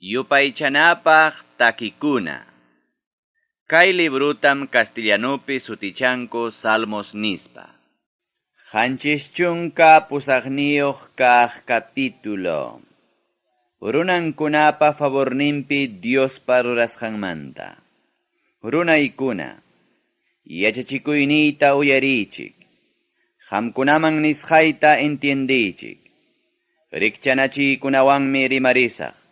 Yupaychanapaq takikuna. Kay librutam castellanopi sutichanku Salmos nispa. Qanchis chunka pusaqniyuq kaq capítulo. Runankunapa favorninpi Diospa rurasqanmanta. Runaykuna, yachachikuyniyta uyarichik. Qamkunaman nisqayta entiendichik. Rikchanachiykunawanmi rimarisaq.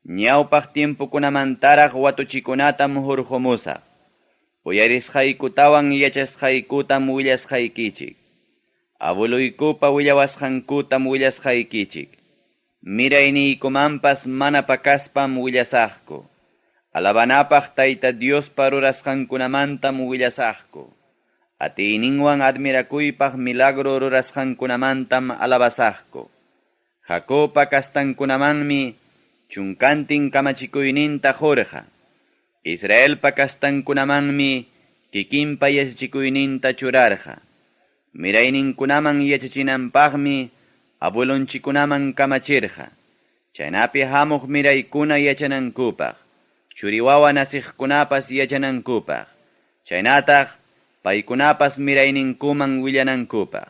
Ñawpaq tiempukunamantaraq watuchikunatam hurqumusaq. Uyarisqaykutawan yachasqaykutam willasqaykichik. Abueluykupa willawasqankutam willasqaykichik. Mirayniykumanpas mana pakaspam willasaqku. Alabanapaq Tayta Diospa rurasqankunamantam willasaqku. Atiyninwan admirakuypaq milagro rurasqankunamantam alabasaqku. Jacopa kastankunamanmi chunkantin kamachikuyninta hurqa. Israelpa kastankunamanmi kikinpa yachachikuyninta churarqa. Mirayninkunaman yachachinanpaqmi abuelonchikunaman kamachirqa. Chaynapi hamuq miraykuna yachanankupaq. Churiwawa nasiqkunapas yachanankupaq. Chaynataq paykunapas mirayninkuman willanankupaq.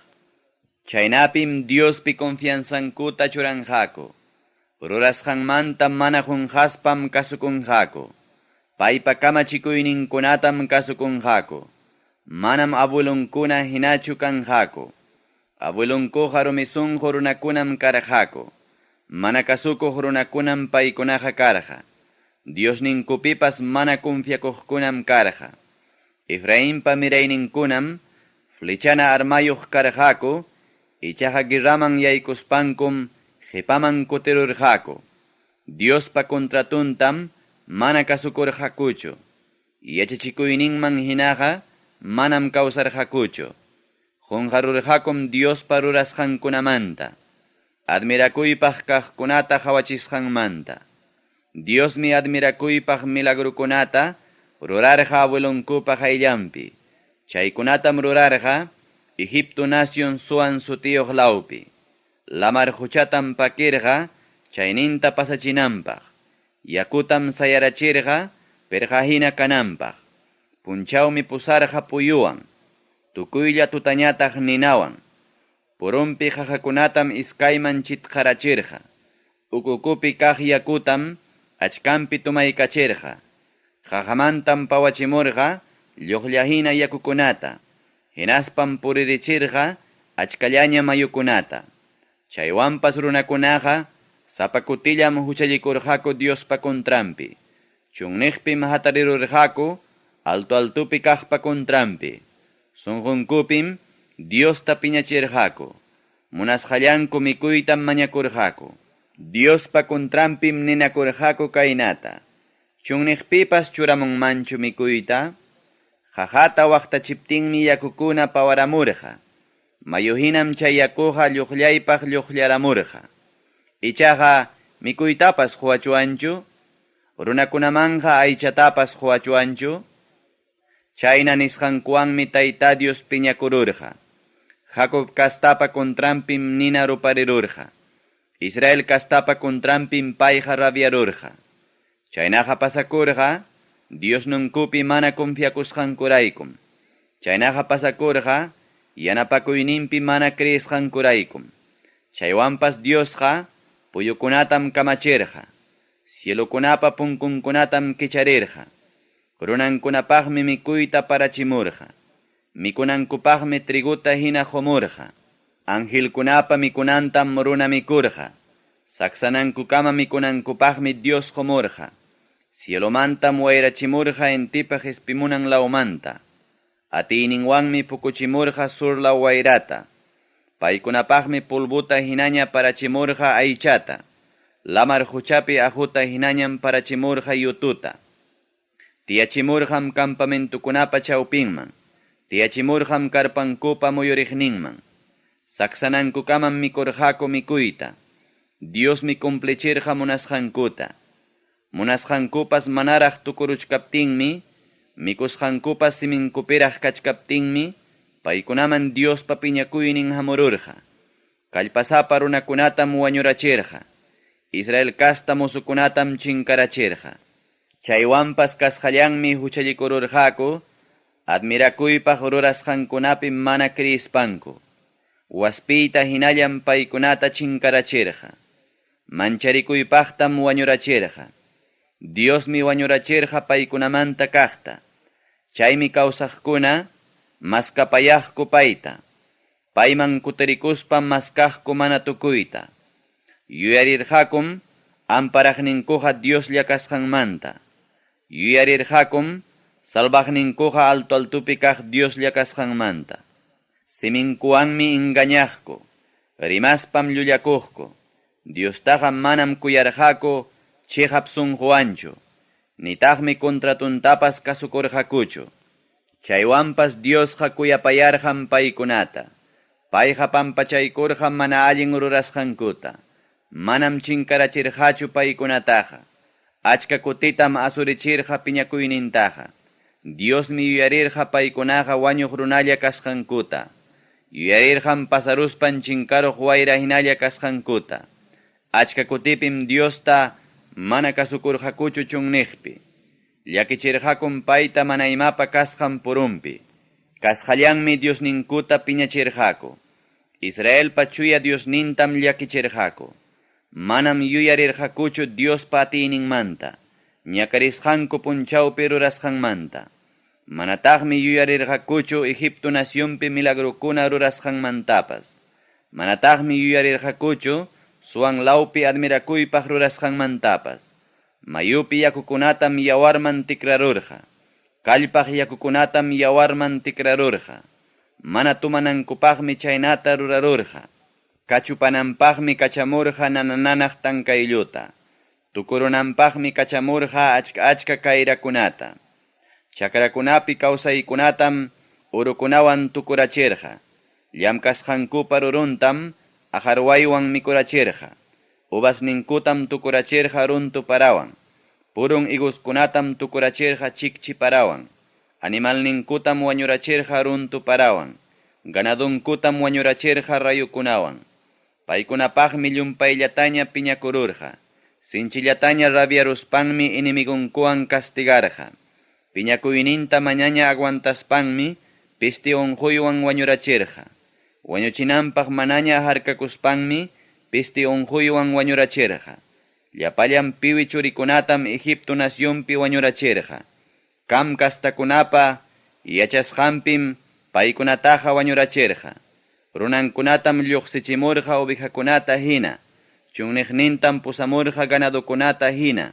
Chaynapim Diospi confianzankuta churanqaku. Rurasqanmanta mana qunqaspam kasukunqaku. Paypa kamachikuyninkunatam kasukunqaku. Manam abuelonkuna hinachu kanqaku. Abuelonkuqa rumisunqu runakunam karqaku. Mana kasukuq runakunam paykunaqa karqa. Diosninkupipas mana confiakuqkunam karqa. Efraínpa mirayninkunam flechana armayuq karqaku. Ichaqa guerraman yaykuspankum Jepaman kutirurqaku. Diospa kontratuntam mana kasukurqakuchu. Yachachikuyninman hinaqa manam kawsarqakuchu. Qunqarurqakum Diospa rurasqankunamanta. Admirakuypaq kaqkunata hawachisqanmanta. Diosmi admirakuypaq milagrukunata rurarqa abuelonkupaq ayllampi. Chaykunatam rurarqa Egipto nación suan sutiyuq lawpi. Lamar huchatam pakirqa chayninta pasachinanpaq. Yakutam sayarachirqa perqahina kananpaq. Punchawmi pusarqa puyuwan. Tukuylla tutañataq ninawan. Purumpi qahakunatam iskayman chitqarachirqa. Ukukupi kaq yakutam achkampi tumaykachirqa. Qahamantam pawachimurqa lluqllahina yakukunata. Hinaspam puririchirqa achkallaña mayukunata. Chaywanpas runakunaqa sapakutillam huchallikurqaku Diospa kontrampi. Chunniqpim hatarirurqaku altupi kaqpa kontrampi. Sunqunkupim Diosta piñachirqaku. Munasqallanku mikuytam mañakurqaku. Diospa kontrampim ninakurqaku kaynata. Chunniqpipas churamunmanchu mikuyta. Jajata waqtachiptinmi yakukuna pawaramurqa. Mayuhinam chay yakuqa lluqllaypaq lluqllaramurqa. Ichaqa mikuytapas huachuanchu. Runakunamanja aychatapas huachuanchu. Chayna nisqankuwanmi Tayta Dios piñakururqa. Jacob kastapa kontrampim nina ruparirurqa. Israel kastapa kontrampim payqa rabiarurqa. Chaynaqa pasakurqa Dios nunkupi mana confiakusqankuraykum. Chaynaqa pasakurqa yanapakuyninpi mana creesqankuraykum. Chaywanpas Diosqa puyukunatam kamachirqa. Cielukunapa punkunkunatam kicharirqa. Runankunapaqmi mikuyta parachimurqa. Mikunankupaqmi triguta hina humurqa. Angelkunapa mikunantam runa mikurqa. Saksanankukama mikunankupaqmi Dios humurqa. Cielomantam wayrachimurqa entipaq espimunan laumanta. Atiyninwanmi pukuchimurqa sur la wayrata. Paykunapaqmi pulbuta hinaña parachimurqa aychata. Lamar huchapi ajuta hinañam parachimurqa yututa. Tiyachimurqam campamentukunapa chawpinman. Tiyachimurqam karpankupa muyuriqninman. Saksanankukamam mikurqaku mikuyta. Diosmi cumplichirqa munasqankuta. Munasqankupas manaraq tukuruchkaptinmi, mikusqankupas siminkupiraq kachkaptinmi, paykunaman Diospa piñakuynin hamururqa. Kallpasapa runakunatam wañurachirqa. Israel kasta musukunatam chinkarachirqa. Chaywanpas kasqallanmi huchallikururqaku, admirakuypaq rurasqankunapi mana crispanku. Waspiyta hinallam paykunata chinkarachirqa. Mancharikuypaqtam wañurachirqa. Diosmi wañurachirqa paykunamanta kaqta. Chaymi kawsaqkuna maskapayaqku payta. Payman kutirikuspa maskaqku mana tukuyta. Yuyarirqakum amparaqninkuqa Dioslla kasqanmanta. Yuyarirqakum salvaqninkuqa altupi kaq Dioslla kasqanmanta. Siminkuwanmi engañaqku, rimaspam llullakuqku. Diostaqa manam kuyarqaku chihap sunquwanchu, nitaqmi contratuntapas kasukurqakuchu. Chaywanpas Diosqa kuyapayarqan paykunata. Payqa pampachaykurqan mana allin rurasqankuta. Manam chinkarachirqachu paykunataqa. Achka kutitam asurichirqa piñakuynintaqa. Diosmi yuyarirqa paykunaqa wañuq runalla kasqankuta. Yuyarirqan pasaruspan chinkaruq wayra hinalla kasqankuta. Achka kutipim Diosta mana kasukurqakuchu chunniqpi. Llakichirqakum payta mana imapa kasqan purumpi. Kasqallanmi Diosninkuta piñachirqaku. Israelpa chuya Diosnintam llakichirqaku. Manam yuyarirqakuchu Diospa atiyninmanta. Ñakarisqanku punchawpi rurasqanmanta. Manataqmi yuyarirqakuchu Egipto nacionpi milagrukuna rurasqanmantapas. Manataqmi yuyarirqakuchu suwan lawpi admirakuypaq rurasqanmantapas. Mayupi yakukunatam yawarman tikrarurqa. Kallpaq yakukunatam yawarman tikrarurqa. Mana tumanankupaqmi chaynata rurarurqa. Kachupananpaqmi kachamurqa nananaq tankaylluta. Tukurunanpaqmi kachamurqa achka kayrakunata. Chakrakunapi kawsaykunatam urukunawan tukurachirqa. Llamkasqankupa ruruntam ajarwaywan mikurachirqa. Uvasninkutam tukurachirqa runtuparawan. Purun iguskunatam tukurachirqa chikchiparawan. Animalninkutam wañurachirqa runtuparawan. Ganadunkutam wañurachirqa rayukunawan. Paykunapaqmi llumpayllataña piñakururqa. Sinchillataña rabiaruspanmi inimigunkuwan castigarqa. Piñakuyninta mañaña aguantaspanmi pisti unquywan wañurachirqa. Wañuchinanpaq manaña harkakuspanmi pisti unquywan wañurachirqa. Llapallan piwi churikunatam Egipto nacionpi wañurachirqa. Kam kastakunapa yachasqanpim paykunataqa wañurachirqa. Runankunatam lluqsichimurqa ovejakunata hina. Chunniqnintam pusamurqa ganadukunata hina.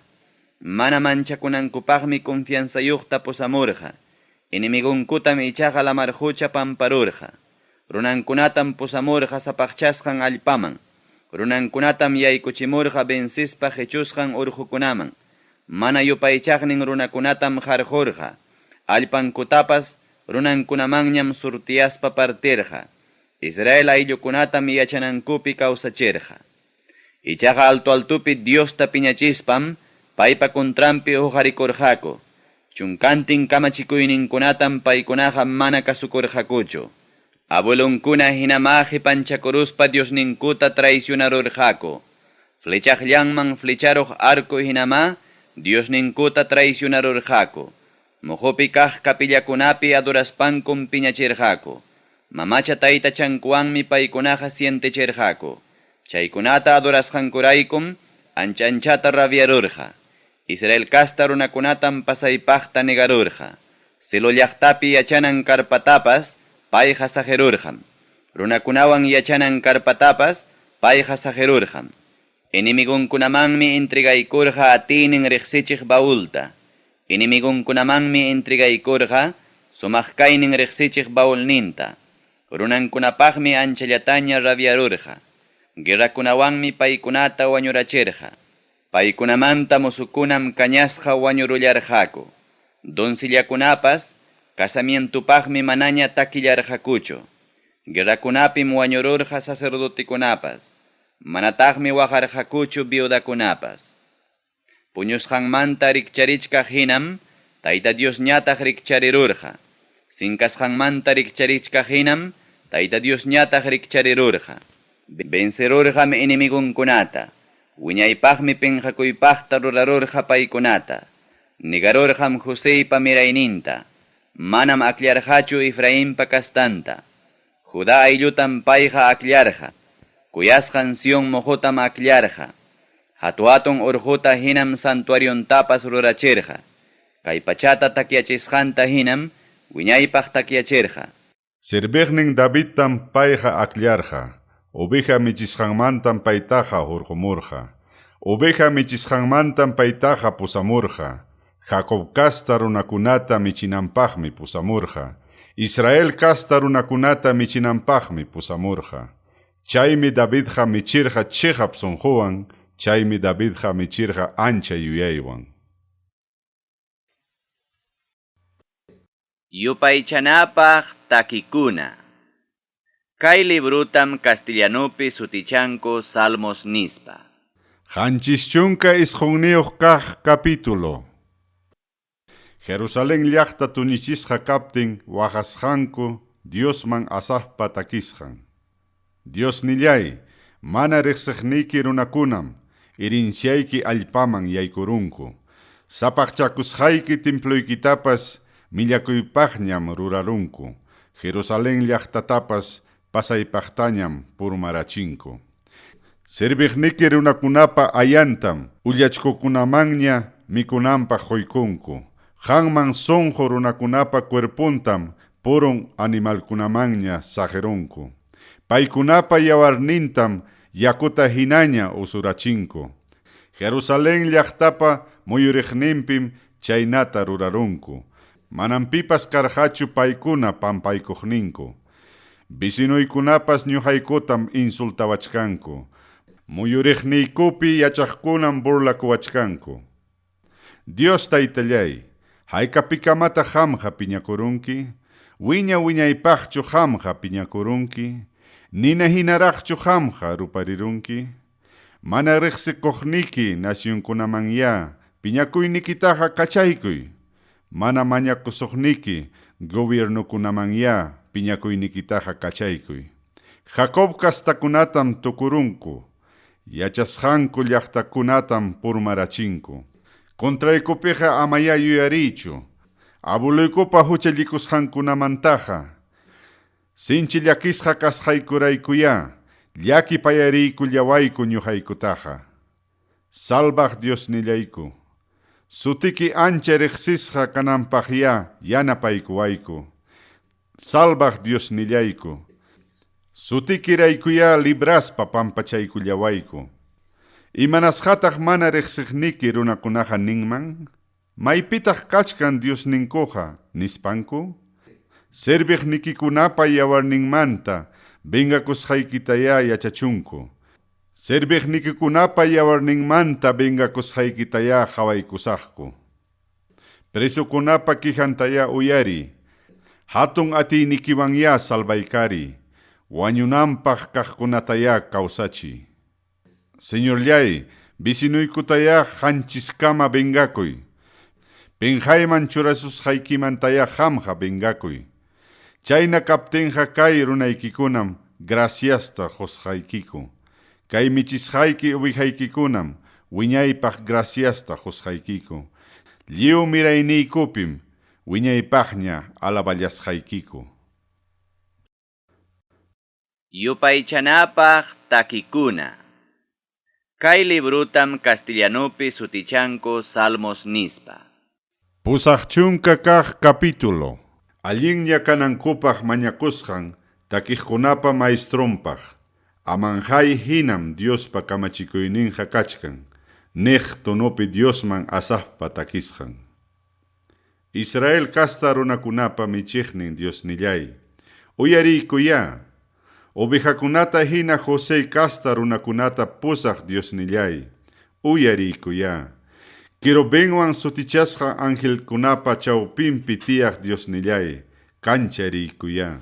Mana manchakunankupaqmi confianzayuqta pusamurqa. Inimigunkutam ichaqa lamarhucha pamparurqa. Runankunatam pusamurqa sapaqchasqan allpaman. Runankunatam yaykuchimurqa bensispa hechusqan urqukunaman. Mana yupaychaqnin runakunatam harqurqa. Allpankutapas runankunamanñam surtiyaspa partirqa. Israel ayllukunatam yachanankupi kawsachirqa. Ichaqa altupi Diosta piñachispam paypa kontrampi hukarikurqaku. Chunkantin kamachikuyninkunatam paykunaqa mana kasukurqakuchu. Abuelunkuna hinamaji panchakuruspa Diosninkuta traicionarurqaku. Flechaqllanman flecharuq arco hinama Diosninkuta traicionarurqaku. Muhupi kaq kapillakunapi aduraspankun piñachirqaku. Mamacha tayta chankuwanmi paykunaqa sientechirqaku. Chaykunata adurasqankuraykum anchata rabiarurqa. Israel kasta runakunatam pasaypaqta negarurqa. Silo llaqtapi yachanan karpatapas payqa sajerurqam. Runakunawan yachanan karpatapas payqa sajerurqam. Inimigunkunamanmi entregaykurqa atinin riqsichiq baulta. Inimigunkunamanmi entregaykurqa sumaqkaynin riqsichiq baulninta. Runankunapaqmi anchallataña rabiarurqa. Guerrakunawanmi paykunata wañurachirqa. Paykunamanta musukunam kañasqa wañurullarqaku. Doncillakunapas casamientupaqmi manaña takillarqakuchu. Guerrakunapim wañururqa sacerdotikunapas. Manataqmi waqarqakuchu viudakunapas. Puñusqanmanta rikcharichkaq hinam Tayta Dios ñataq rikcharirurqa. Sinkasqanmanta rikcharichkaq hinam Tayta Dios ñataq rikcharirurqa. Vencerurqam inimigunkunata. Wiñaypaqmi pinqakuypaqta rurarurqa paykunata. Nigarurqam Joseypa mirayninta. Manam aklllarqachu Efraínpa kastanta. Judá ayllutam payqa aklllarqa. Kuyasqan Sion mojotam aklllarqa. Hatuatun urjuta hinam santuariontapas rurachirqa. Kay pachata takyachisqanta hinam wiñaypaq takyachirqa. Sirviqnin Davidtam payqa aklllarqa. Oveja michisqanmantam paytaqa hurqumurqa. Oveja michisqanmantam paytaqa pusamurqa. Jacob kasta runakunata michinanpaqmi pusamurqa. Israel kasta runakunata michinanpaqmi pusamurqa. Chaymi Davidqa michirqa chihap sunquwan. Chaymi Davidqa michirqa ancha yuyaywan. Yupaychanapaq takikuna. Kay librutam castellanopi sutichanko Salmos nispa. Hanchischunka isqunniuq kaq capítulo. Jerusalén llaqta tunichisqa kaptin waqasqanku Diosman asaqpa takisqan. Dios nillay, mana riqsiqniki runakunam, irinciayki allpaman yaykurunku. Sapaqchakusqayki temploykitapas millakuypaqñam rurarunku. Jerusalén llaqtatapas pasaypaqtañam purmarachinku. Sirviqniki runakunapa ayantam ullachkukunamanña mikunanpaq quykunku. Hanman sonqo runakunapa cuerpuntam purun animalkunamanña sajerunku. Paykunapa yawarnintam yakuta hinaña usurachinku. Jerusalén llaqtapa muyuriqninpim chaynata rurarunku. Manam pipas karqachu paykuna pampaykuqninku. Visinuykunapas ñuqaykutam insultawachkanku. Muyuriqniykupi yachaqkunam burlakuwachkanku. Dios taytallay, hayk'apikamata qamqa piñakurunki, wiñaypaqchu qamqa piñakurunki, nina hinaraqchu qamqa ruparirunki, mana riqsikuqniki nacionkunamanya piñakuynikitaqa kachaykuy, mana mañakusuqniki gobiernukunamanya piñakuynikitaqa kachaykuy. Jacob kastakunatam tukurunku, yachasqanku llaqtakunatam purmarachinku. Contraykupija amaya yuyarichu, abuluykupa huchallikusqankunamantaqa. Sinchi llakisqa kasqaykuraykuya, llaki payariyku llawayku ñuqaykutaqa. Salvaq Dios nillayku, sutiki ancha riqsisqa kananpaqya yanapaykuwayku. Salvaq Dios nillayku, sutikiraykuya libraspa pampachayku llawayku. Imanasqataq mana riqsiqniki runakunaqa ninman, maypitaq kachkan Dios ninkuqa nispanku. Sirviqnikikunapa yawarninmanta vengakusqaykitaya yachachunku. Sirviqnikikunapa yawarninmanta vengakusqaykitaya qhawaykusaqku. Presukunapa quijantaya uyari, hatun atiynikiwanya salvaykari, wañunanpaq kaqkunataya kawsachi. Señor llay, bisinuykutaya hanchiskama vengakuy. Penjayman churasusqaykimantaya qamqa vengakuy. Chayna kaptinqa kay runaykikunam graciasta qusqaykiku. Kay michisqayki ubijaykikunam wiñaypaq graciasta qusqaykiku. Lliw mirayniypupim wiñaypaqña alaballasqaykiku. Yupaychanapaq takikuna. Kay librutam castellanopi sutichanko Salmos nispa. Pusaqchunka kaq capítulo. Allinña kanankupaq mañakusqan takiqkunapa maestronpaq. Amanjay hinam Diospa kamachikuyninqa kachkan. Niq tunupi Diosman asaqpa takisqan. Israel kasta runakunapa michiqnin Dios nillay. Uyariykuya. Ovejakunata hina José kasta runakunata pusaq Dios nillay. Uyariykuya. Kirubenwan sutichasqa angelkunapa chawpinpi tiyaq Dios nillay. Kanchariykuya.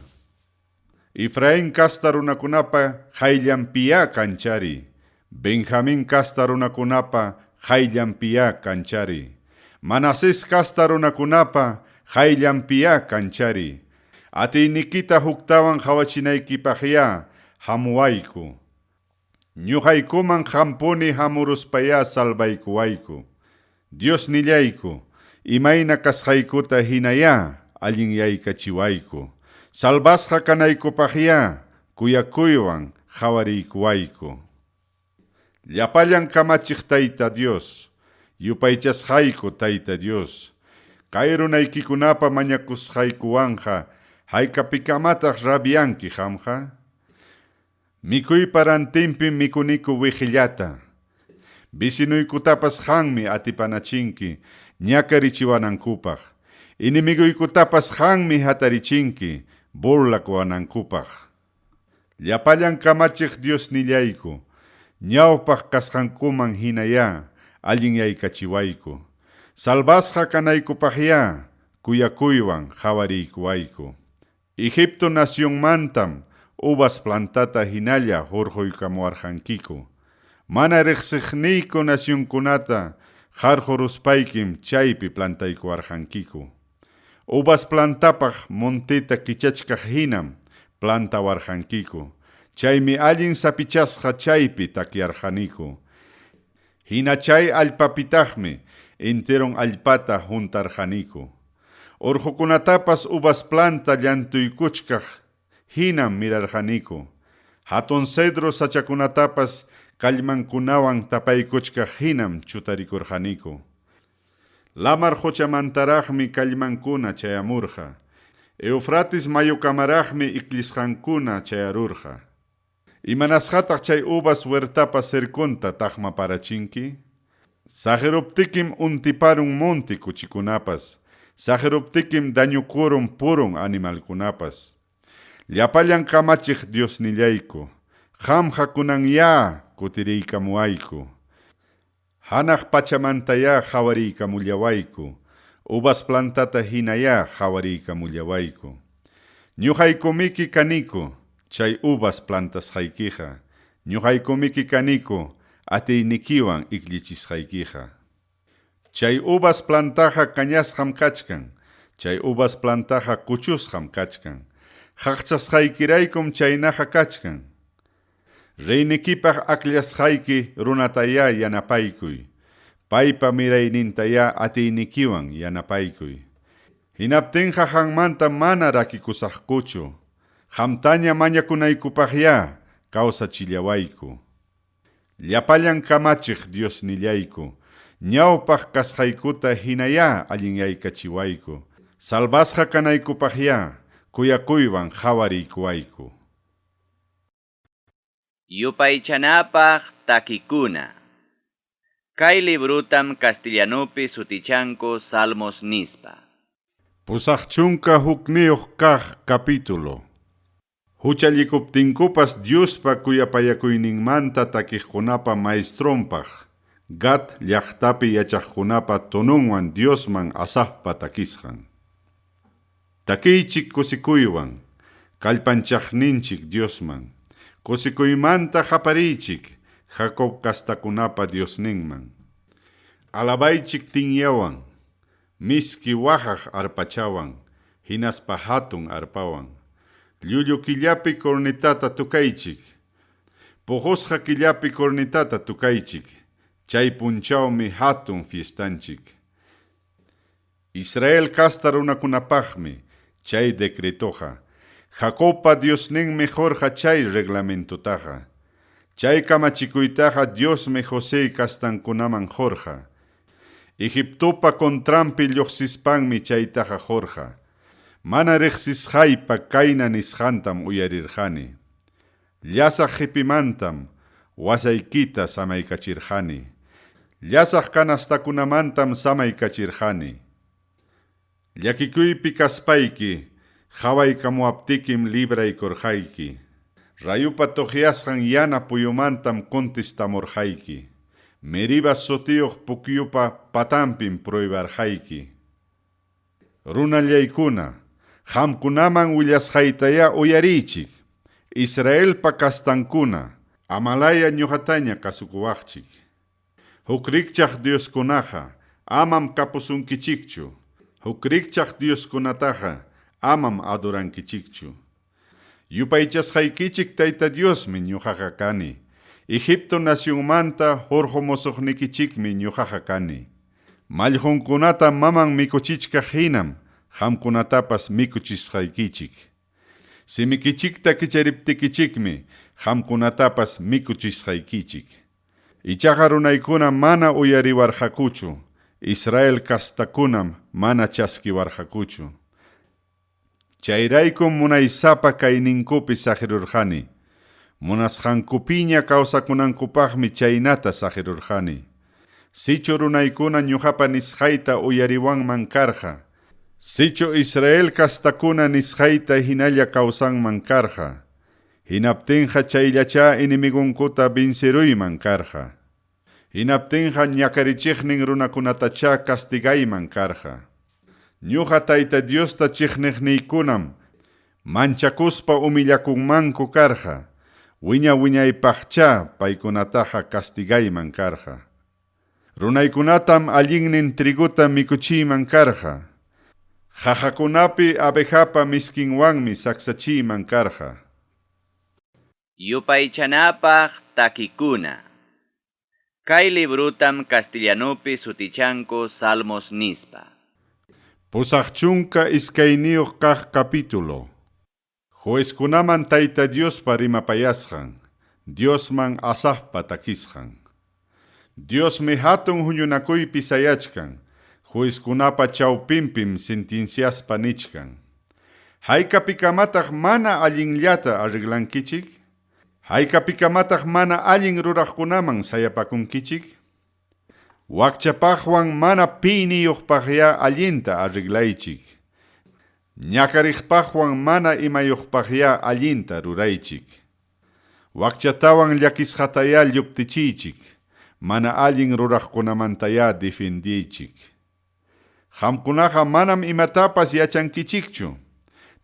Efraín kasta runakunapa qayllanpiya kanchari. Benjamín kasta runakunapa qayllanpiya kanchari. Manasés kasta runakunapa qayllanpiya kanchari. Atiynikita huktawan qhawachinaykipaqya hamuwayku. Ñuqaykuman hampuni hamuruspaya salvaykuwayku. Dios nillayku, imayna kasqaykuta hinaya allinyaykachiwayku. Salvasqa kanaykupaqya kuyakuywan hawariykuwayku. Llapallan kamachiq Tayta Dios, yupaychasqayku Tayta Dios. Kay runaykikunapa mañakusqaykuwanja hayk'apikamataq rabianki hamqa. Mikuy parantinpi mikuniku wihillata. Bisinuykutapas hanmi atipanachinki ñakarichiwanankupaq. Inimiguykutapas hanmi hatarichinki burlakuwanankupaq. Llapallan kamachiq Dios nillayku, ñawpaq kasqankuman hinaya allinyaykachiwayku. Salvasqa kanaykupaqya kuyakuywan hawariykuwayku. Egipto nacionmantam uvas plantata hinalla hurquykamuwarqankiku. Mana riqsiqniyku nacionkunata qarquruspaykim chaypi plantaykuwarqankiku. Uvas plantapaq monteta kichachkaq hinam plantawarqankiku. Chaymi allin sapichasqa chaypi takyarqaniku. Hina chay allpapitaqmi enteron allpata juntarqaniku. Urqukunatapas uvas planta llantuykuchkaq hinam mirarqaniku. Hatun cedro sachakunatapas kallmankunawan tapaykuchkaq hinam chutarikurqaniku. Lamar huchamantaraqmi kallmankuna chayamurqa. Eufrates mayukamaraqmi iklisqankuna chayarurqa. Imanasqataq chay uvas huertapa cerconta taqmaparachinki? Sajeruptikim untiparun monti kuchikunapas. Sajeruptikim dañukurun purun animalkunapas. Llapallan kamachiq Dios nillayku. Hamqa kunanya kutiriykamuwayku. Hanaq pachamantaya hawariykamullawayku. Uvas plantata hinaya hawariykamullawayku. Ñuqaykumiki kaniku. Chay uvas plantas haykija. Ñuqaykumiki kaniku atiynikiwan iklichisqaykiqa. Chay uvas plantaja kañasqam kachkan. Chay uvas plantaja kuchusqam kachkan. Haqchasqaykiraykum chaynaqa kachkan. Reynikipaq aklasqayki runataya yanapaykuy. Paypa miraynintaya atiynikiwan yanapaykuy. Hinaptinqa hanmanta mana rakikusaqkuchu. Hamtaña mañakunaykupaqya kawsachillawayku. Llapallan kamachiq Dios nillayku. Ñawpaq kasqaykuta hinaya allinyaykachiwayku. Salvasqa kanaykupaqya kuyakuywan hawariykuwayku. Yupaychanapaq takikuna. Kay librutam castellanupi sutichanku Salmos nispa. Pusaqchunka hukniyuq kaq capítulo. Huchallikuptinkupas Diospa kuyapayakuyninmanta takiqkunapa maestronpaq. Gat llaqtapi yachaqkunapa tununwan Diosman asaqpa takisqan. Takiychik kusikuywan, kallpanchaqninchik Diosman. Kusikuymanta hapariychik, Jacob kastakunapa Diosninman. Alabaychik tinyawan, miski wahaq arpachawan, hinaspa hatun arpawan. Llullu killapi cornetata tukaychik. Puqusqa killapi cornetata tukaychik. Chay punchawmi hatun fiestanchik. Israel kasta runakunapaqmi chay decretoja. Jacobpa Diosninmi jorja chay reglamentotaja. Chay kamachikuytaja Diosmi José kastankunaman jorja. Egiptopa kontrampi lluqsispanmi chaytaja jorja. Mana riqsisqaypa kayna nisqantam uyarirqani. Llasaq qipimantam wasaykita samaykachirqani. Llasaq kanastakunamantam samaykachirqani. Llakikuypi kaspayki, hawaykamuaptikim libraykurqayki. Rayupa tuqyasqan yana puyumantam contestamurqayki. Meriba sutiyuq pukyupa patampim proybarqayki. Runallaykuna, hamkunaman willasqaytaya uyarichik. Israelpa kastankuna, amalaya ñuqataña kasukuwaqchik. Hukrikchaq Dioskunaqa, amam kapusunkichikchu. Hukrikchaq Dioskunataqa, amam adorankichikchu. Yupaychasqaykichik Tayta Diosmi ñuqaqa kani. Egipto nacionmanta jorjomosoqnikichikmi ñuqaqa kani. Mallqunkunata maman mikuchichka hinam, hamkunatapas mikuchisqaykichik. Simikichikta kichariptikichikmi, hamkunatapas mikuchisqaykichik. Ichaqa runaykuna mana uyariwarqakuchu, Israel kastakunam mana chaskiwarqakuchu. Chayraykum munaysapa kayninkupi saqirirqani. Munasqankupiña kawsakunankupaqmi chaynata saqirirqani. Sichu runaykuna ñuqapa nisqayta uyariwanman karqa. Sichu Israel kastakuna nisqayta hinalla kawsanman karqa. Hinaptinqa chayllacha inimigunkuta binseruyman karqa. Hinaptinqa ñakarichiqnin runakunatacha castigayman karqa. Ñuqa Tayta Diosta chiqniqniykunam manchakuspa umillakunmanku karqa. Wiñaypaqcha paykunataqa castigayman karqa. Runaykunatam allinnin triguta mikuchiyman karqa. Qahakunapi abejapa miskinwanmi saksachiyman karqa. Yupaychanapaq takikuna. Kay librutam castellanupi sutichanku Salmos nispa. Pusaqchunka iskayniyuq kaq capítulo. Juezkunaman Tayta Diospa rimapayasqan, Diosman asaqpa takisqan. Diosmi hatun huñunakuypi sayachkan, juezkunapa chawpinpim sentenciaspa nichkan. Haykapikamataq mana allinllata arreglankichik? Haykapikamataq mana allin ruraqkunaman sayapakunkichik? Wakchapaqwan mana piniyuqpaqya allinta arreglaychik. Ñakariqpaqwan mana imayuqpaqya allinta ruraychik. Wakchatawan llakisqataya lluptichiychik. Mana allin ruraqkunamantaya defendiychik. Qamkunaqa manam imatapas yachankichikchu.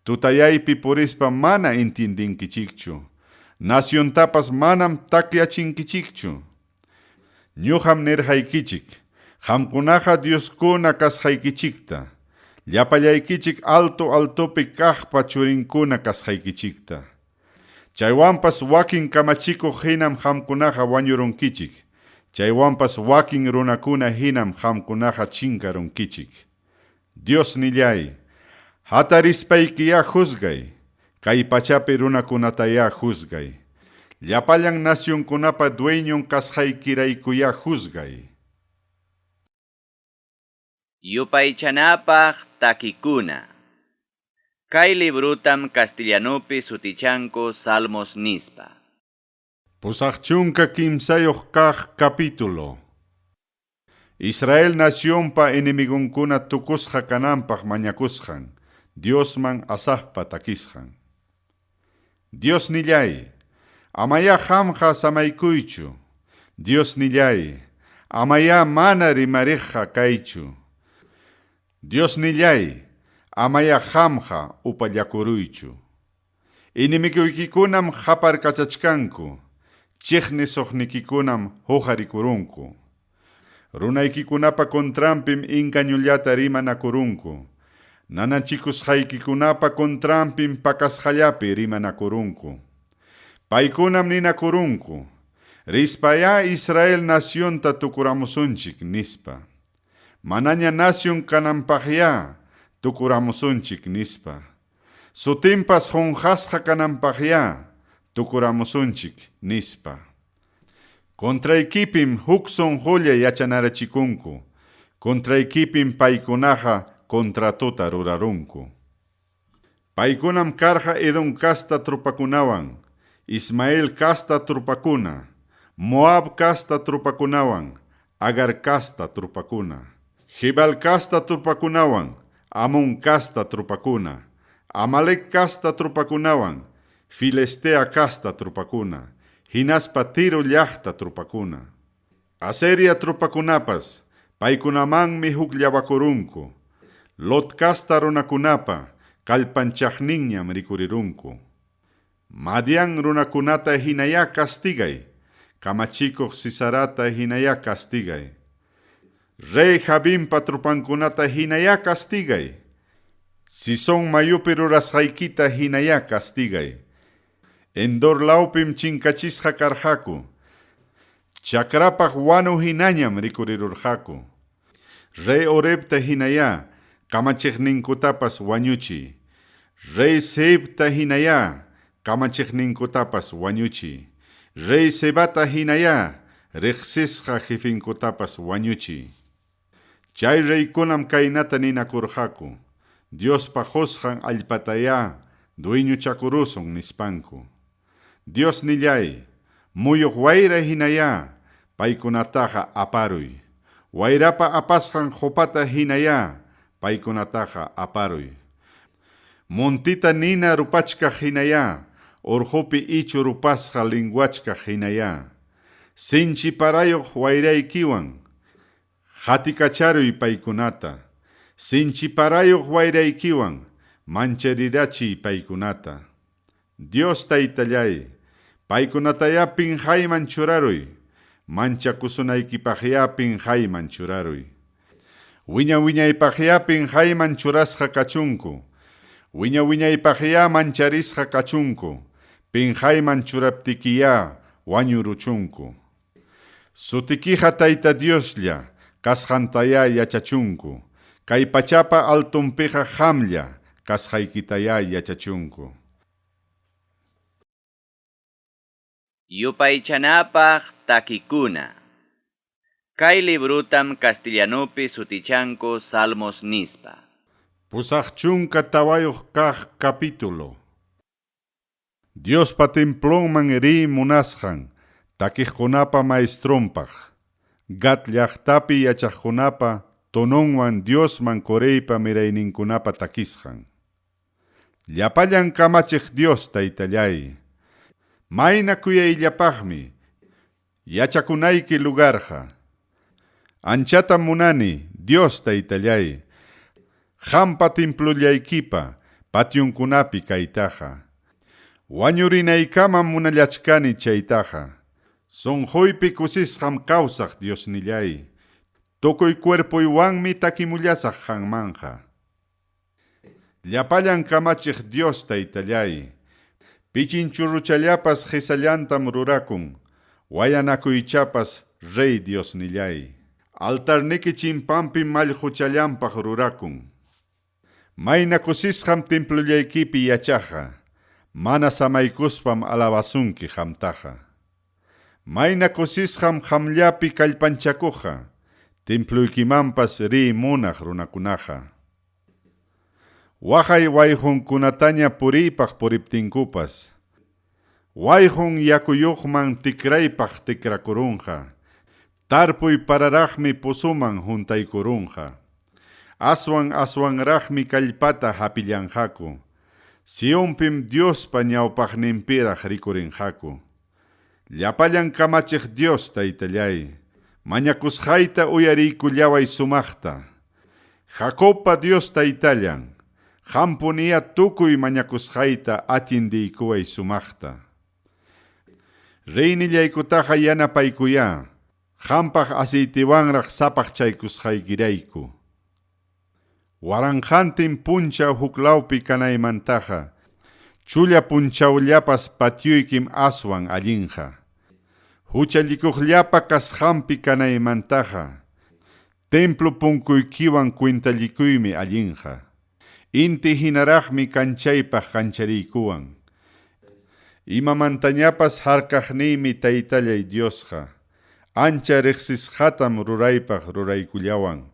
Tutayaypi purispa mana intindinkichikchu. Naciontapas manam takyachinkichikchu. Ñuqam nirqaykichik. Qamkunaqa Dioskuna kasqaykichikta. Llapallaykichik altopi kaqpa churinkuna kasqaykichikta. Chaywanpas wakin kamachikuq hinam qamkunaqa wañurunkichik. Chaywanpas wakin runakuna hinam qamkunaqa chinkarunkichik. Dios nillay, hatarispaykiya juzgay. Kay pachapi runakunataya juzgay. Llapallan nacionkunapa dueñon kasqaykiraykuya juzgay. Yupaychanapaq takikuna. Kay librutam castellanupi sutichanku Salmos nispa. Pusaqchunka kimsayuq kaq capítulo. Israel nacionpa enemigonkuna tukusqa kananpaq mañakusqan, Diosman asaqpa takisqan. Dios nillay, amaya qamqa samaykuychu. Dios nillay, amaya mana rimariqqa kaychu. Dios nillay, amaya qamqa upallakuruychu. Inimiguykikunam qaparkachachkanku, chiqnisuqnikikunam huqarikurunku. Runaykikunapa kontrampim ingañullata rimanakurunku. Nanachikusqaykikunapa kontrampim pakasqallapi rimanakurunku. Paykunam ninakurunku, rispaya Israel nacionta tukuramusunchik nispa. Manaña nación kananpaqya tukuramusunchik nispa. Sutimpas honjasqa kananpaqya tukuramusunchik nispa. Kontraykipim huk sonjolla yachanarachikunku. Kontraykipim paykunaqa kontratuta rurarunku. Paykunam karqa Edom kasta trupakunawan, Ismael kasta trupakuna, Moab kasta trupakunawan, Agar kasta trupakuna, Jebal kasta trupakunawan, Amon kasta trupakuna, Amalek kasta trupakunawan, Filistea kasta trupakuna, hinaspa Tiro llaqta trupakuna. Aseria trupakunapas, paykunamanmi huk llawakurunku. Lot kasta runakunapa, kalpanchaqninñam rikurirunku. Madian runakunata hinaya castigay, kamachikuq Sisarata hinaya castigay. Rey Jabimpa trupankunata hinaya castigay. Sison mayupi rurasqaykita hinaya castigay. Endor laupim chinkachisqa karqaku, chakrapaq wanu hinañam rikurirurqaku. Rey Orebta hinaya, kamachiqninkutapas wañuchi. Rey Sehebta hinaya, kamachiqninkutapas wañuchi. Rey Sebata hinaya, riqsisqa jefinkutapas wañuchi. Chay reykunam kaynata ninakurqaku. Diospa qusqan allpataya, dueño chakurusun nispanku. Dios nillay, muyuq wayra hinaya, paykunataqa aparuy. Wayrapa apasqan qopata hinaya, paykunataqa aparuy. Montita nina rupachka hinaya, urqupi ichu rupasqa linguachka hinaya. Sinchi parayuq wayraykiwan, hatikacharuy paykunata. Sinchi parayuq wayraykiwan, mancharirachiy paykunata. Dios taytallay, paykunataya pinhayman churaruy. Manchakusunaykipaqya pinhayman churaruy. Wiñaypaqya pinhayman churasqa kachunku. Wiñaypaqya mancharisqa kachunku. Pinhayman churaptikiya wañuruchunku. Sutikiqa tayta Dioslla, kasqantaya yachachunku. Kay pachapa altunpiqa hamlla, kasqaykitaya yachachunku. Yupaychanapaq takikuna. Kay librutam castellanopi sutichanku Salmos nispa. Pusaq chunka tawayuq kaq capítulo. Diospa templonman ri munasqan, takiqkunapa maestronpaq. Gat llaqtapi yachaqkunapa tononwan Diosman koreypa mirayninkunapa takisqan. Llapallan kamachiq Dios taytallay. Mayna kuyayllapaqmi, yachakunayki lugarqa. Anchata munani, Dios taytallay, hampa timplullaykipa, patyunkunapi kaytaqa. Wañurinaykaman munallachkani chaytaqa. Sonjoypi kusisqam kawsaq Dios nillay. Tukuy cuerpuywanmi takimullasaq hanmanqa. Llapallan kamachiq Dios taytallay. Pichinchurruchallapas qhisallantam rurakun, wayanakuychapas Rey Dios nillay. Altarniki chimpampi mallhuchallampaq rurakun. Mayna kusisqam templullaykipi yachaqa, mana samaykuspam alabasunki hamtaqa. Mayna kusisqam hamllapi kallpanchakuqa, templuykimanpas ri munaq runakunaqa. Waqay wayjunkunataña puriypaq puriptinkupas. Wayjun yakuyuqman tikraypaq tikrakurunqa. Tarpuy pararaqmi pusuman juntaykurunqa. Aswanraqmi kallpata hapillanqaku. Sionpim Diospa ñawpaqninpiraq rikurinqaku. Llapallan kamachiq Dios taytallay. Mañakusqayta uyariykullaway sumaqta. Jacobpa Dios taytallan. Hampuniya tukuy mañakusqayta atindiykuway sumaqta. Reynillaykutaqa yanapaykuya, hampaq aceitiwanraq sapaq chaykusqaykirayku. Waranqantin puncha huklawpi kanaymantaqa, chulla punchawllapas patyuykim aswan allinqa. Huchallikuqllapa kasqanpi kanaymantaqa, templo punkuykiwan kwintallikuymi allinqa. Inti hinaraqmi kanchaypaq kanchariykuwan. Imamantañapas harkaqniymi taytallay Diosqa. Ancha riqsisqatam ruraypaq ruraykullawan.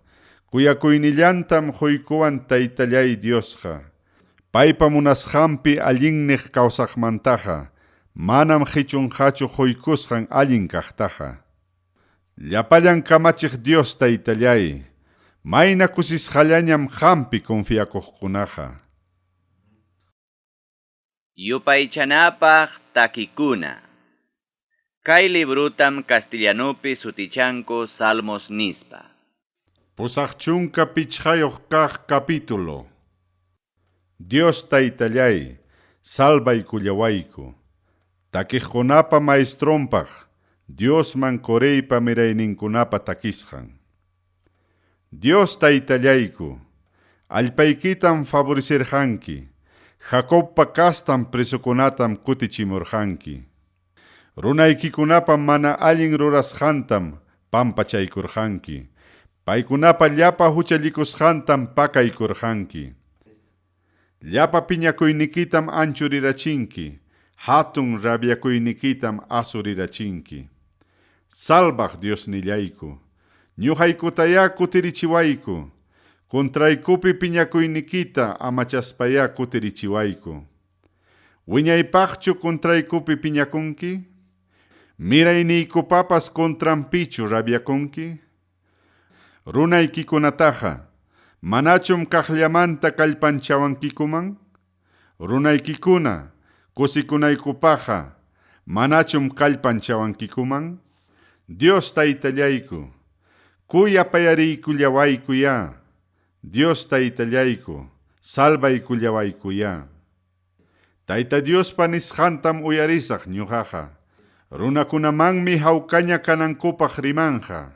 Kuyakuynillantam quykuwan taytallay Diosqa. Paypa munasqanpi allinniq kawsaqmantaqa, manam qichunqachu quykusqan allin kaqtaqa. Llapallan kamachiq Dios taytallay. Mayna kusisqallañam hampi confiakuqkunaqa. Yupaychanapaq takikuna. Kay librutam castellanopi sutichanku Salmos nispa. Pusaq chunka pichqayuq kaq capítulo. Dios taytallay, salvaykullawayku. Takiqkunapa maestronpaq, Diosman koreypa mirayninkunapa takisqan. Dios taytallayku, allpaykitam favorecerqanki, Jacobpa kastam presukunatam kutichimurqanki. Runaykikunapa mana allin rurasqantam pampachaykurqanki. Paykunapa llapa huchallikusqantam pakaykurqanki. Llapa piñakuynikitam anchurirachinki. Hatun rabiakuynikitam asurirachinki. Salvaj Dios nillayku. Ñuhaykutaya kutirichiwayku. Contraykupi piñakuynikita amachaspaya kutirichiwayku. Wiñaypaqchu contraykupi piñakunki? Mirayniykupapas contrampichu rabiakunki? Runaykikunataqa, manachum kaqllamanta kallpanchawankikuman? Runaykikuna, kusikunaykupaqa, manachum kallpanchawankikuman? Dios taytallayku, kuyapayariykullawaykuya. Dios taytallayku, salvaykullawaykuya. Tayta Diospa nisqantam uyarisaq ñuqaqa. Runakunamanmi hawkaña kanankupaq rimanja.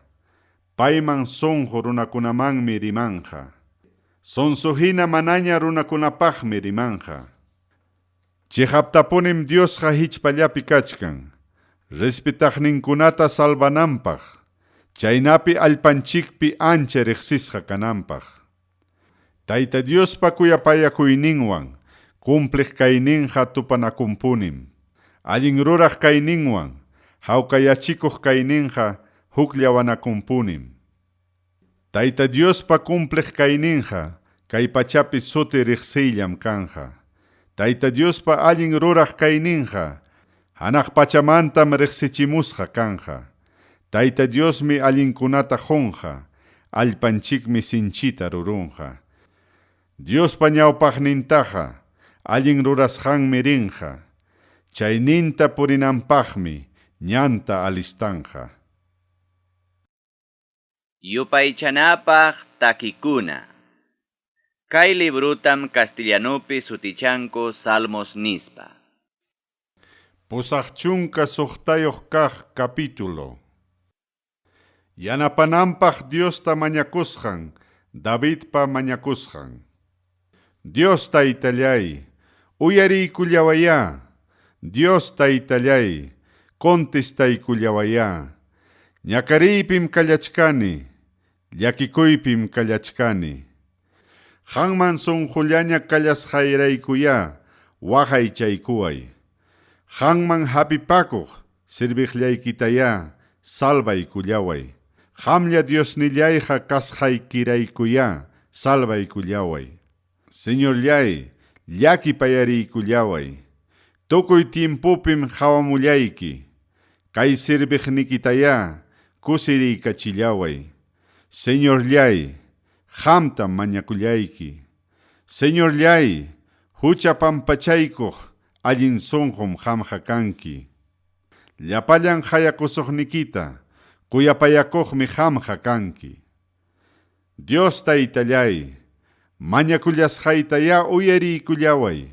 Payman sonjo runakunamanmi rimanja. Sonsohina manaña runakunapaqmi rimanja. Chihaptapunim Diosqa hichpallapi kachkan. Respetaqninkunata salvananpaq. Chaynapi allpanchikpi ancha riqsisqa kananpaq. Tayta Diospa kuyapayakuyninwan cumpliq kayninqa tupanakumpunim. Allin ruraq kayninwan hawkayachikuq kayninqa hukllawanakumpunim. Tayta Diospa cumpliq kayninqa kay pachapi suti riqsillam kanja. Tayta Diospa allin ruraq kayninqa hanaq pachamantam riqsichimusqa kanja. Tayta Diosmi allinkunata jonja, allpanchikmi sinchita rurunja. Diospa ñawpaqnintaqa allin rurasqanmi rinja. Chayninta purinanpaqmi ñanta alistanja. Yupaychanapaq takikuna. Kay librutam castellanupi sutichanku Salmos nispa. Pusaq chunka suqtayuq kaq capítulo. Yanapanampaq Diosta mañakusqan, Davidpa mañakusqan. Dios taytallay, uyariykullawaya. Dios taytallay, contestaykullawaya. Ñakariypim kallachkani, llakikuypim kallachkani. Hanman sonjullaña kallasqayraykuya, waqaychaykuway. Hanman hapipakuq, sirviqllaykitaya, salvaykullaway. Hamlla Diosnillayqa kasqaykiraykuya, salvaykullaway. Señorllay, llakipayariykullaway. Tukuy tiempupim hawamullayki. Kay sirviqnikitaya, kusiriykachillaway. Señorllay, hamtam mañakullayki. Señorllay, hucha pampachaykuq, allin sonjum hamja kanki. Llapallan hayakusuqnikita, kuyapayakuqmi hamja kanki. Dios taytallay, mañakullasqaytaya uyariykullaway.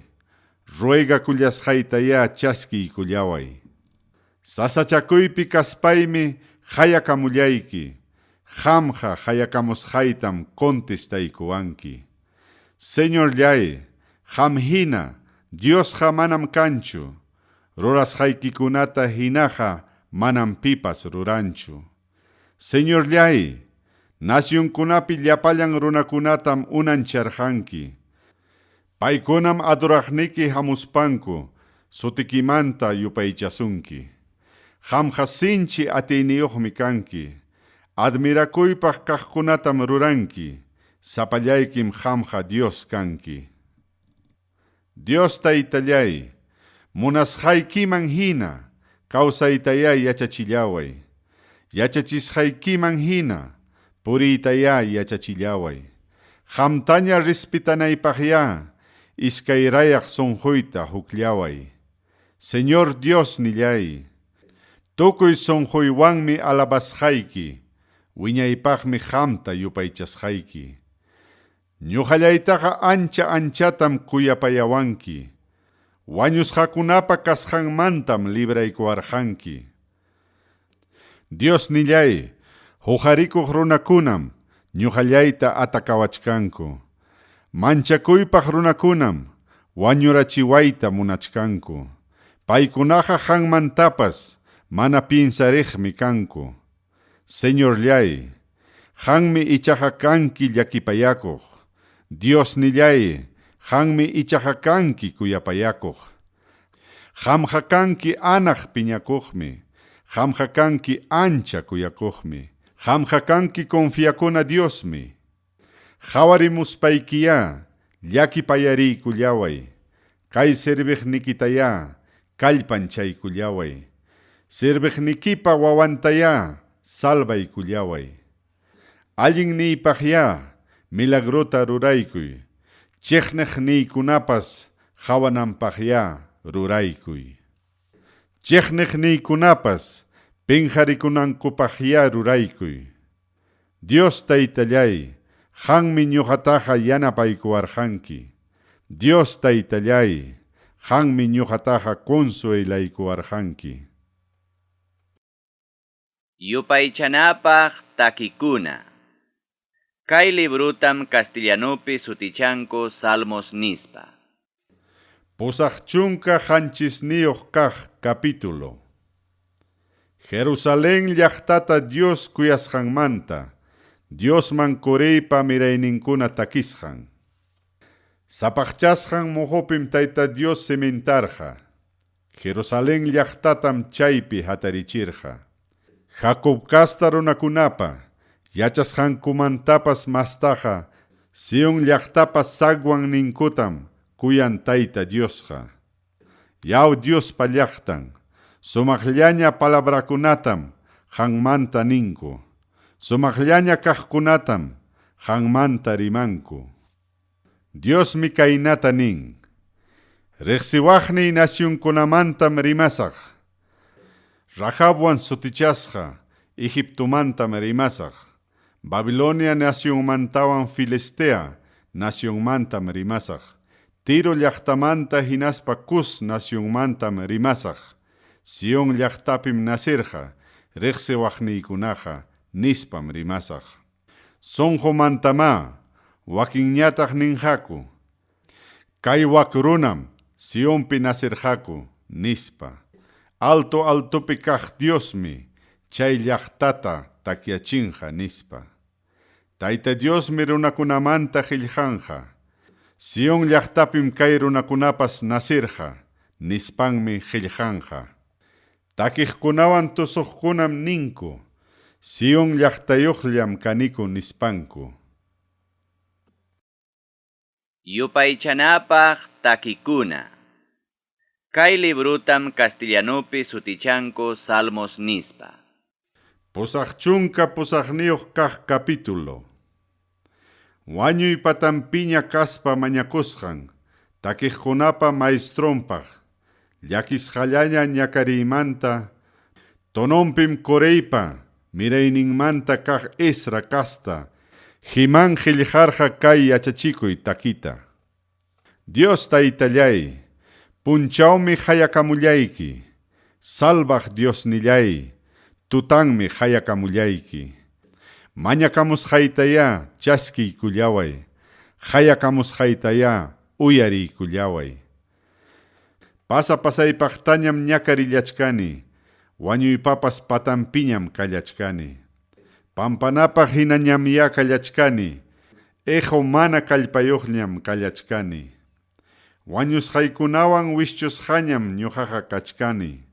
Ruegakullasqaytaya chaskiykullaway. Sasachakuypi kaspaymi hayakamullayki. Hamja hayakamusqaytam contestaykuwanki. Señorllay, hamhina, Diosqa manam kanchu. Rurasqaykikunata hinaqa manam pipas ruranchu. Señorllay, nacionkunapi llapallan runakunatam unancharqanki. Paykunam aduraqniki hamuspanku, sutikimanta yupaychasunki. Hamja sinchi atiyniyuqmi kanki. Admirakuypaq kaqkunatam ruranki. Sapallaykim hamja Dios kanki. Dios taytallay, munasqaykiman hina, kawsaytaya yachachillaway. Yachachisqaykiman hina, puriytaya yachachillaway. Hamtaña rispitanaypaqya, iskayrayaq sonjuyta hukllaway. Señor Dios nillay, tukuy sonjuywanmi alabasqayki, wiñaypaqmi hamta yupaychasqayki. Ñuqallaytaqa anchatam kuyapayawanki. Wañusqakunapa kasqanmantam libraykuwarqanki. Dios nillay, huqarikuq runakunam ñuqallayta atakawachkanku. Manchakuypaq runakunam wañurachiwayta munachkanku. Paykunaqa hanmantapas mana piensarejmi kanku. Señor llay, hanmi ichaja kanki llakipayakuj. Dios nillay, hanmi ichaja kanki kuyapayakuj. Hamja kanki anaj piñakujmi. Hamja kanki ancha kuyakujmi. Hamja kanki confiakuna Diosmi. Jawarimus paikiya, llakipayari kullaway. Kay servijnikitaya, kallpanchay kullaway. Servijnikipa wawantaya, salvay kullaway. Allin niypaqya, milagrota ruraykuy. Chejnej niykunapas, jawananpaqya ruraykuy. Chejnej niykunapas, pinjarikunankupaqya ruraykuy. Dios taytallay, hanmi ñuqataqa yanapaykuwarqanki. Dios taytallay, hanmi ñuqataqa consuelaykuwarqanki. Yupaychanapaq takikuna. Kay librutam castellanopi sutichanko Salmos nispa. Pusaq chunka hanchisniyuq kaq capítulo. Jerusalén llaqtata Dios kuyasqanmanta, Diosman koreypa mirayninkuna takisqan. Sapaqchasqan muhupim tayta Dios cementarqa. Jerusalén llaqtatam chaypi hatarichirqa. Jacob kasta runakunapa, yachasqankumantapas mastaqa, Sion llaqtapas sagwan ninkutam, kuyan tayta Diosqa. Yaw Diospa llaqtan, sumaqllaña palabrakunatam, hanmanta ninku. Sumaqllaña kaqkunatam, hanmanta rimanku. Dios mi kaynata nin. Riqsiwaqni nasyunkunamantam rimasaq. Rahabwan sutichasqa, Egiptomantam rimasaq. Babilonia nasyunmantawan Filistea, nasyunmantam rimasaq. Tiro llaqtamanta hinaspa Cus nasyunmantam rimasaq. Sion llaqtapim nasirqa, riqsiwaqniykunaqa, nispam rimasaq. Sonjomantama, wakinñataq ninhaku. Kay wak runam, Sionpi nasirhaku, nispa. Alto altopi kaq Diosmi, chay llaqtata takyachinja nispa. Tayta Diosmi runakunamanta qillqanja. Sion llaqtapim kay runakunapas nasirja, nispanmi qillqanja. Takiqkunawan tusuqkunam ninku, Sion llaqtayuqllam kaniku nispanku. Yupaychanapaq takikuna. Kay librutam castellanopi sutichanko Salmos nispa. Pusaq chunka pusaqniyuq kaq capítulo. Wañuy patampiña kaspa mañakusqan, takiqkunapa maestronpaq, llakisqallaña ñakariymanta, tononpim koreypa, mirayninmanta kaq Esra kasta, himan qillqarqa kay yachachikuy takita. Dios taytallay, punchawmi hayakamullayki, salvaq Diosnillay, tutanmi hayakamullayki. Mañakamusqaytaya chaskiykullaway, hayakamusqaytaya uyariykullaway. Pasapasaypaqtañam ñakarillachkani, wañuypapas patampiñam kallachkani. Pampanapaq hinañam kallachkani, ejo mana kallpayuqñam kallachkani. Wañusqaykunawan wischusqañam ñuqaqa kachkani.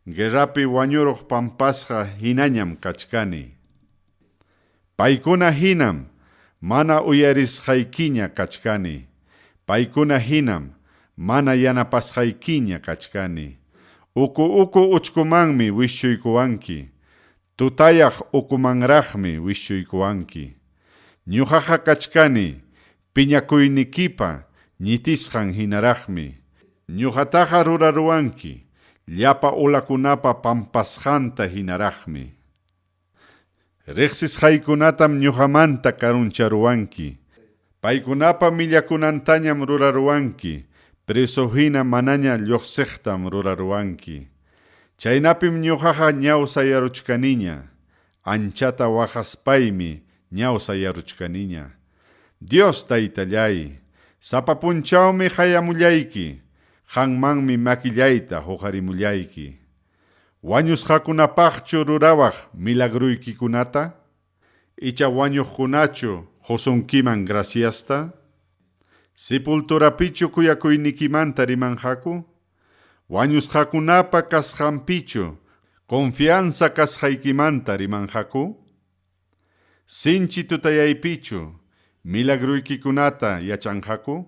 Guerrapi wañuruq pampasqa hinañam kachkani. Paykuna hinam, mana uyarisqaykiña kachkani. Paykuna hinam, mana yanapasqaykiña kachkani. Uku uchkumanmi wischuykuwanki. Tutayaq ukumanraqmi wischuykuwanki. Ñuqaqa kachkani, piñakuynikipa, ñitisqan hinaraqmi. Ñuqataqa ruraruwanki, llapa ulakunapa pampasqanta hinaraqmi. Riqsisqaykunatam ñuqamanta karuncharuwanki. Paykunapa millakunantañam ruraruwanki. Preso hina manaña lluqsiqtam ruraruwanki. Chaynapim ñuqaqa ñawsayaruchkaniña. Anchata wajaspaymi ñawsayaruchkaniña. Dios taytallay, sapapunchawmi hayamullayki. Hanmanmi makillayta huqarimullayki. Wañusqakunapaqchu rurawaq milagruykikunata, icha wañuqkunachu qosunkiman graciasta, sepulturapichu kuyakuynikimanta rimanqaku, wañusqakunapa kasqanpichu confianza kasqaykimanta rimanqaku, sinchi tutayaypichu milagruykikunata yachanqaku,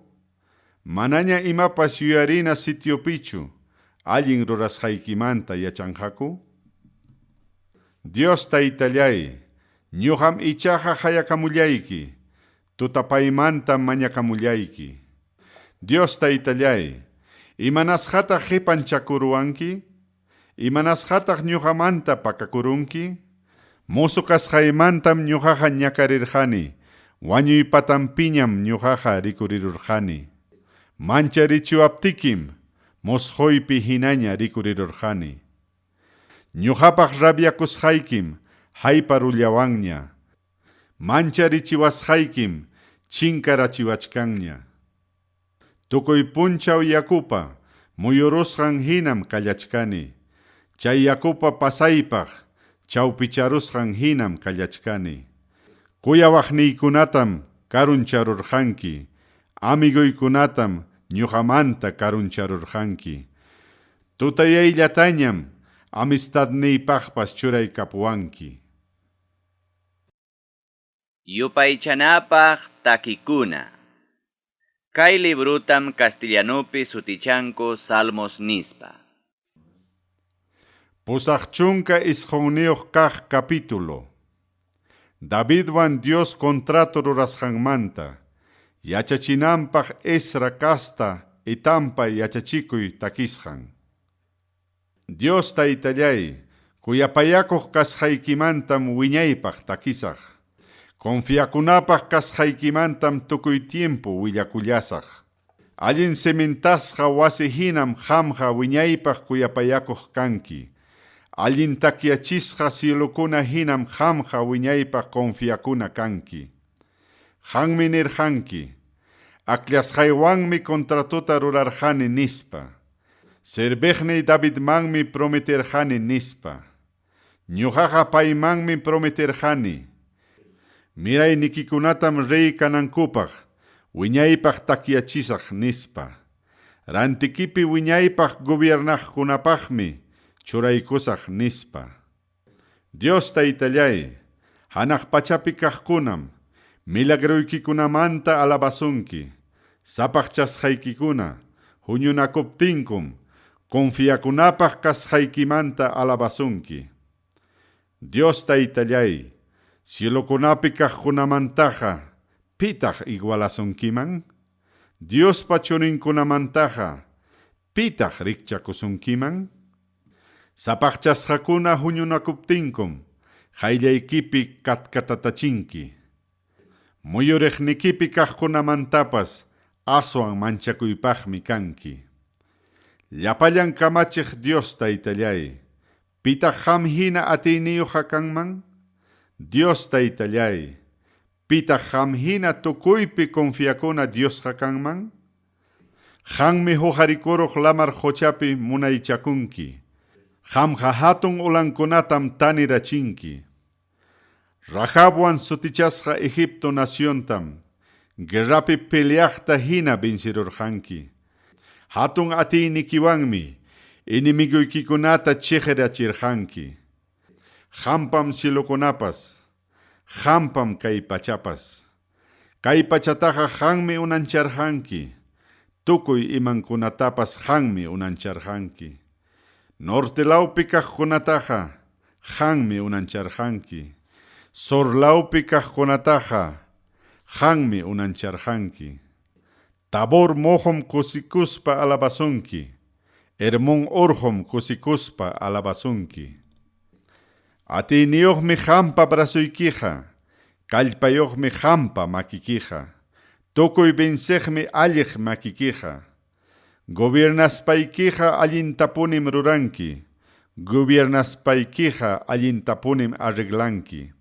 manaña imapas yuyarina sitiopichu allin rurasqaykimanta yachanqaku. Dios Taytallay, ñuqam ichaqa hayakamullayki, tutapaymanta mañakamullayki. Dios Taytallay, imanasqataq qipanchakuruwanki, imanasqataq ñuqamanta pakakurunki, musu kasqaymantam ñuqaqa ñakarirqani, wañuypatanpiñam ñuqaqa rikurirurqani. Mancharichiwaptikim musquypi hinaña rikurirurqani. Ñuqapaq rabyakusqaykim hayparullawanña, mancharichiwasqaykim chinkarachiwachkanña. Tukuy punchaw yakupa muyurusqan hinam kallachkani, chay yakupa pasaypaq chawpicharusqan hinam kallachkani. Kuyawaqniykunatam karuncharurqanki, amiguykunatam ñuqamanta karuncharurqanki. Tutayayllatañam amistadniypaqpas churaykapuwanki. Yupaychanapaq takikuna. Kay librutam castellanupi sutichanku Salmos nispa. Pusaqchunka isqunniyoq kaq capítulo. Davidwan Dios contrato rurasqanmanta, yachachinanpaq Esra kasta itampa yachachikuy takisqan. Dios Taytallay, kuyapayakuq kasqaykimantam wiñaypaq takisaq. Confiakunapaq kasqaykimantam tukuy tiempo willakullasaq. Allin sementasqa wasi hinam qamqa wiñaypaq kuyapayakuq kanki. Allin takyachisqa cielukuna hinam qamqa wiñaypaq confiakuna kanki. Qanmi nirqanki, aklasqaywanmi contratuta rurarqani nispa. Serveqniy Davidmanmi prometerqani nispa. Ñuqaqa paymanmi prometerqani. Miraynikikunatam rey kanankupaq, wiñaypaq takyachisaq nispa. Rantikipi wiñaypaq gobiernaqkunapaqmi churaykusaq nispa. Dios Taytallay, hanaq pachapi kaqkunam milagruykikunamanta alabasunki. Sapaqchasqaykikuna huñunakuptinkum confiakunapaq kasqaykimanta alabasunki. Dios Taytallay, cielokunapi kaqkunamantaqa pitaq igualasunkiman? Diospa churinkunamantaqa pitaq rikchakusunkiman? Sapaqchasqakuna huñunakuptinkum qayllaykipi katkatatachinki. Muyuriqnikipi kaqkunamantapas aswan manchakuypaqmi kanki. Llapallan kamachiq Dios Taytallay, pitaq qam hina atiyniyuqa kanman? Dios Taytallay, pitaq qam hina tukuypi confiakuna Diosqa kanman? Qammi huqarikuruq lamar quchapi munaychakunki. Qamqa hatun ulankunatam tanirachinki. Rahabwan sutichasqa Egipto naciontam guerrapi peleaqta hina vencirurqanki. Hatun atiynikiwanmi inimiguykikunata cheqirachirqanki. Qampam cielokunapas, qampam kay pachapas. Kay pachataqa qanmi unancharqanki. Tukuy imankunatapas qanmi unancharqanki. Nortelawpi kaqkunataqa qanmi unancharqanki. Surlawpi kaqkunataqa qanmi unancharqanki. Tabor mohom kusikuspa alabasunki. Hermon orhom kusikuspa alabasunki. Atiyniyuqmi qampa brasuykiqa, kallpayuqmi qampa makikiqa. Tukuy venceqmi alliq makikiqa. Gobiernaspaykiqa allintapunim ruranki. Gobiernaspaykiqa allintapunim arreglanki.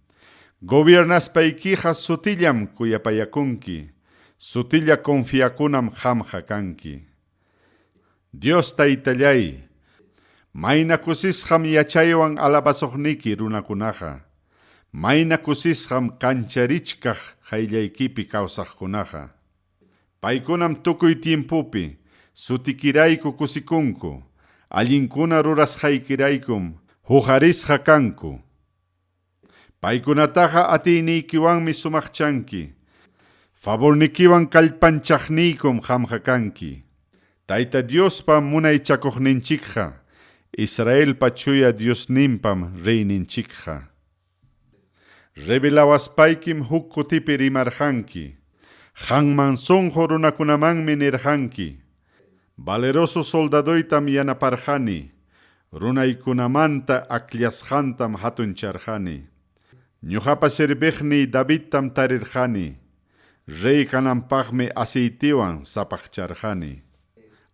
Gobiernaspaykiqa sutillam kuyapayakunki. Sutilla confiakunam qamqa kanki. Dios Taytallay, Mayna kusisham yachaywan alabasoqniki runakunaqa. Mayna kusisham kancharichkaq qayllaykipi kawsaqkunaqa. Paykunam tukuy tiempupi sutikirayku kusikunku. Allinkuna rurasqaykiraykum huqarisqa kanku. Paykunataqa atiynikiwanmi sumaqchanki. Favornikiwan kallpanchaqniykum qamqa kanki. Tayta Diospa munaychakuqninchikqa, Israelpa chuya Diosninpam reyninchikqa. Revelawaspaykim huk kutipi rimarqanki. Qanman sonqo runakunamanmi nirqanki. Valeroso soldadoytam yanaparqani. Runaykunamanta akllashqantam hatuncharqani. Ñuqapa sirviqni Davidtam tarirqani. Rey kananpaqmi aceitiwan sapaqcharqani.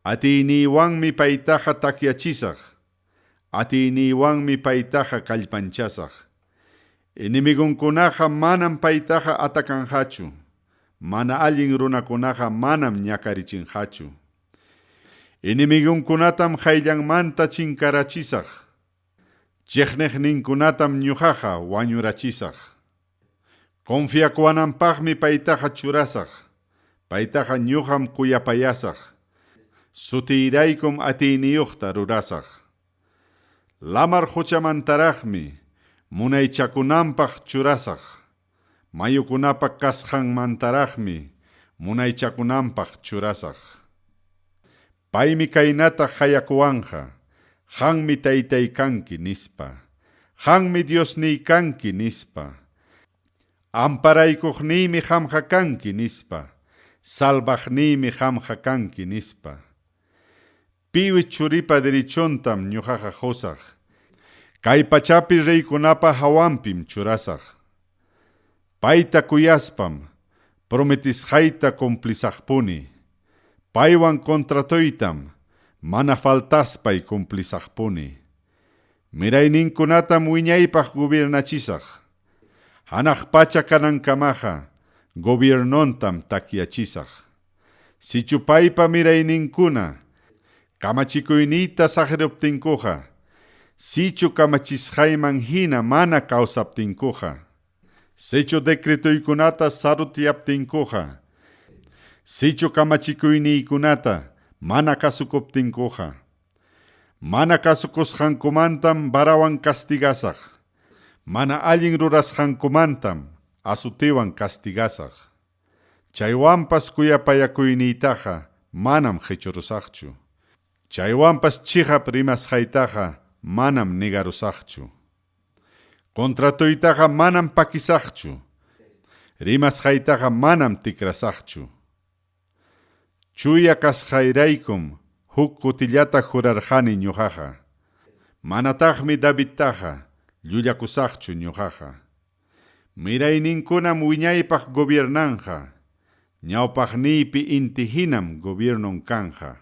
Atiyniwanmi paytaqa takyachisaq. Atiyniwanmi paytaqa kallpanchasaq. Inimigunkunaqa manam paytaqa atakanqachu. Mana allin runakunaqa manam ñakarichinqachu. Inimigunkunatam qayllanmanta chinkarachisaq. Chiqniqninkunatam ñuqaqa wañurachisaq. Confiakuwananpaqmi paytaqa churasaq. Paytaqa ñuqam kuyapayasaq. Sutiyraykum atiyniyuqta rurasaq. Lamar huchamantaraqmi munaychakunanpaq churasaq. Mayukunapa kasqanmantaraqmi munaychakunanpaq churasaq. Paymi kaynata hayakuwanqa. Qanmi taytay kanki nispa. Qanmi Diosniy kanki nispa. Amparaykuqniymi qamqa kanki nispa. Salvaqniymi qamqa kanki nispa. Piwi churipa derichontam ñuqaqa qusaq. Kay pachapi reykunapa hawanpim churasaq. Payta kuyaspam prometisqayta cumplisaqpuni. Paywan contratoytam mana faltaspay cumplisaqpuni. Mirayninkunatam wiñaypaq gobiernachisaq. Hanaq pacha kanankamaqa gobiernontam takyachisaq. Sichupaypa mirayninkuna kamachikuyniyta saqiruptinkuqa. Sichu kamachisqayman hina mana kawsaptinkuqa. Sichu decretuykunata sarutiyaptinkuqa. Sichu kamachikuyniykunata mana kasukuptinkuqa. Mana kasukusqankumantam barawan castigasaq. Mana allin rurasqankumantam asutiwan castigasaq. Chaywanpas kuyapayakuyniytaqa manam qhichurusaqchu. Chaywanpas chihap rimasqaytaqa manam negarusaqchu. Contratuytaqa manam pakisaqchu. Rimasqaytaqa manam tikrasaqchu. Chuya kasqayraykum huk kutillata jurarqani ñuqaqa. Manataqmi Davidtaqa llullakusaqchu ñuqaqa. Mirayninkunam wiñaypaq gobiernanqa. Ñawpaqniypi intihinam gobiernon kanja.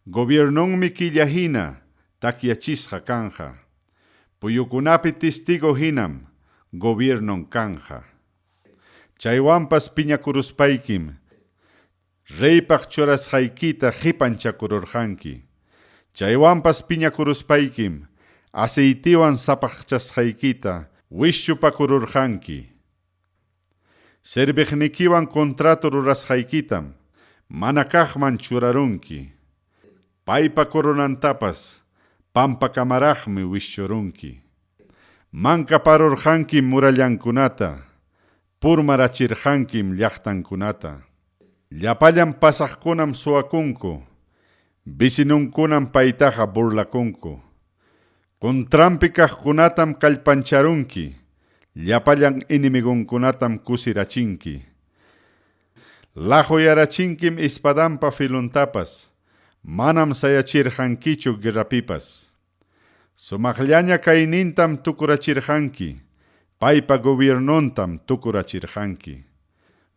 Gobiernonmi killahina takyachisqa kanja. Puyukunapi testigo hinam gobiernon kanja. Chaywanpas piñakuruspaykim reypaq churasqaykita qipanchakururqanki. Chaywanpas piñakuruspaykim aceitiwan sapaqchasqaykita wishchupakururqanki. Serviqnikiwan contrato rurasqaykitam mana kaqman churarunki. Paypa coronantapas pampakamaraqmi wishchurunki. Mankaparurqankim murallankunata. Purmarachirqankim llaqtankunata. Llapallan pasaqkunam suwakunku. Visinunkunam paytaqa burlakunku. Contrampi kaqkunatam kallpancharunki. Llapallan inimigunkunatam kusirachinki. Lajoyarachinkim ispadanpa filuntapas. Manam sayachirqankichu guerrapipas. Sumaqllaña kaynintam tukurachirqanki. Paypa gobiernontam tukurachirqanki.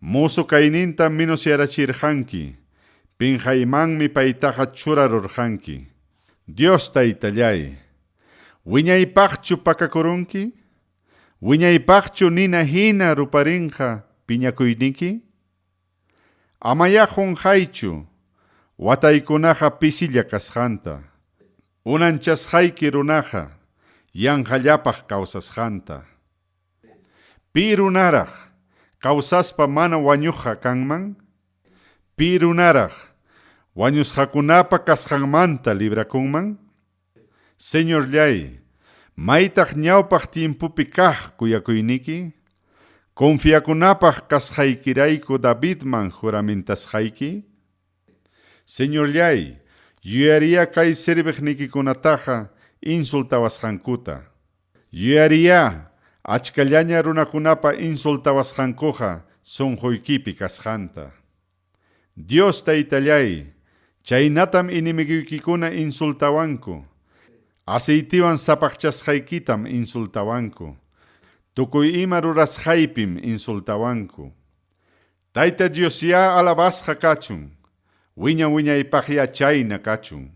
Musu kaynintam minusyarachirqanki. Pinjaymanmi paytaqa churarurqanki. Dios taytallay, wiñaypaqchu pakakurunki? Wiñaypaqchu nina hina ruparinqa piñakuyniki? Amaya qunqaychu, wataykunaqa pisilla kasqanta. Unanchasqayki runaqa yanqallapaq kawsasqanta. Pi runaraq kawsaspa mana wañuqqa kanman? Pi runaraq wañusqakunapa kasqanmanta librakunman? Señorllay, maytaq ñawpaq tiempupi kaq kuyakuyniki? Confiakunapaq kasqaykirayku Davidman juramentasqayki? Señorllay, yuyariya kay sirviqnikikunataqa insultawasqankuta. Yuyariya achkallaña runakunapa insultawasqankuqa sunquykipi kasqanta. Dios Taytallay, chaynatam inimiguykikuna insultawanku. Aceitiwan sapaqchasqaykitam insultawanku. Tukuy ima rurasqaypim insultawanku. Tayta Dios ya alabasqa kachun. Wiña wiñaypaq ya chayna kachun.